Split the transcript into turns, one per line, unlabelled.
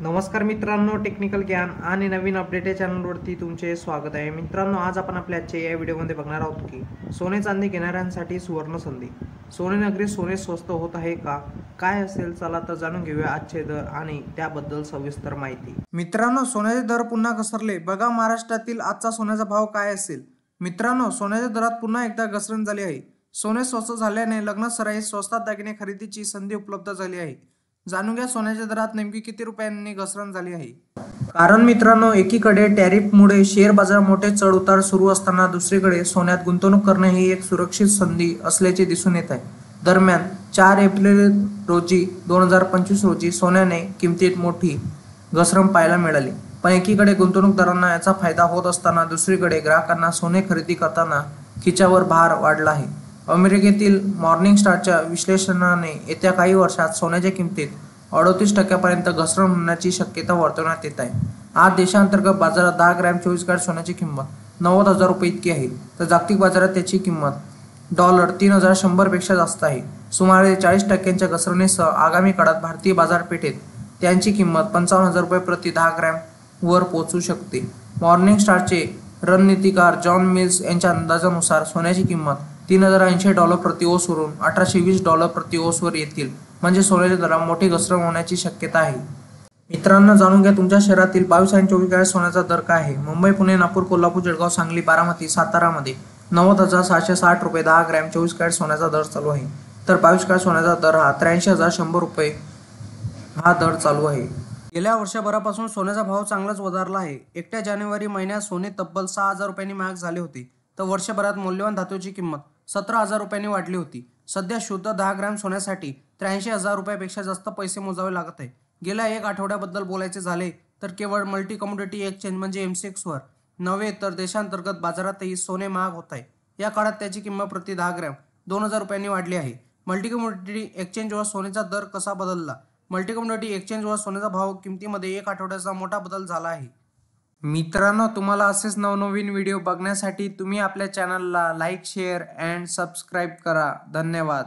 नमस्कार मित्रांनो, टेक्निकल ज्ञान आणि नवीन अपडेट या चॅनलवरती तुमचे स्वागत आहे. मित्रांनो, आज आपण आपल्या आजच्या या व्हिडिओमध्ये बघणार आहोत की सोने चांदी घेणाऱ्यांसाठी सुवर्ण संधी. सोने नगरी सोने स्वस्त होत आहे का? काय असेल, चला तर जाणून घेऊया आजचे दर आणि त्याबद्दल सविस्तर माहिती. मित्रांनो, सोन्याचे दर पुन्हा घसरले. बघा महाराष्ट्रातील आजचा सोन्याचा भाव काय असेल. मित्रांनो, सोन्याच्या दरात पुन्हा एकदा घसरण झाली आहे. सोने स्वस्त झाल्याने लग्नासराई स्वस्तात दागिने खरेदीची संधी उपलब्ध झाली आहे. जाणून घ्या सोन्याच्या दरात नेमकी किती रुपयांनी घसरण झाली आहे. कारण मित्रांनो, एकीकडे टॅरिफमुळे शेअर बाजार मोठे चढ उतार सुरू असताना दुसरीकडे सोन्यात गुंतवणूक करणे ही एक सुरक्षित संधी असल्याचे दिसून येत आहे. दरम्यान 4 एप्रिल रोजी 2025 रोजी सोन्याने किमतीत मोठी घसरण पाहायला मिळाली. पण एकीकडे गुंतवणूकदारांना याचा फायदा होत असताना दुसरीकडे ग्राहकांना सोने खरेदी करताना खिच्यावर भार वाढला आहे. अमेरिकेतील मॉर्निंग स्टारच्या विश्लेषणाने येत्या काही वर्षात सोन्याच्या किमतीत 38% घसरण होण्याची शक्यता वर्तवण्यात येत आहे. आज देशांतर्गत बाजारात 10 ग्रॅम 24 कॅरेट सोन्याची किंमत 90,000 रुपये इतकी आहे, तर जागतिक बाजारात त्याची किंमत $3,100 पेक्षा जास्त आहे. सुमारे 40% घसरणीसह आगामी काळात भारतीय बाजारपेठेत त्यांची किंमत 55,000 रुपये प्रति 10 ग्रॅम वर पोहोचू शकते. मॉर्निंग स्टारचे रणनीतिकार जॉन मिल्स यांच्या अंदाजानुसार सोन्याची किंमत $3,080 प्रति ओस वरून $1,820 प्रति ओस वर येतील. म्हणजे सोन्याच्या दरात मोठी घसरण होण्याची शक्यता आहे. मित्रांनो, जाणून घ्या तुमच्या शहरातील 22 आणि 24 कॅरेट सोन्याचा दर काय आहे. मुंबई, पुणे, नागपूर, कोल्हापूर, जळगाव, सांगली, बारामती, सातारामध्ये 90,760 रुपये 10 ग्रॅम 24 कॅरेट सोन्याचा दर चालू आहे. तर 22 कॅरेट सोन्याचा दर हा 83,100 रुपये हा दर चालू आहे. गेल्या वर्षभरापासून सोन्याचा भाव चांगलाच वधारला आहे. एकट्या जानेवारी महिन्यात सोने तब्बल 6,000 रुपयांनी महाग झाले होते, तर वर्षभरात मौल्यवान धातूची किंमत 17,000 रुपयांनी वाढली होती. सध्या शुद्ध 10 ग्रॅम सोन्यासाठी 83,000 रुपयापेक्षा जास्त पैसे मोजावे लागत आहे. गेल्या एक आठवड्याबद्दल बोलायचे झाले तर केवळ मल्टी कमोडिटी एक्सचेंज म्हणजे MCX वर नव्हे तर देशांतर्गत बाजारातही सोने महाग होत आहे. या काळात त्याची किंमत प्रति 10 ग्रॅम 2,000 रुपयांनी वाढली आहे. मल्टी कमोडिटी एक्सचेंजवर सोन्याचा दर कसा बदलला? मल्टी कमोडिटी एक्सचेंजवर सोन्याचा भाव किमतीमध्ये एक आठवड्याचा मोठा बदल झाला आहे. मित्रांनो, तुम्हाला असेच नवनवीन व्हिडिओ बघण्यासाठी तुम्ही आपल्या चॅनलला लाईक, शेअर अँड सबस्क्राईब करा. धन्यवाद.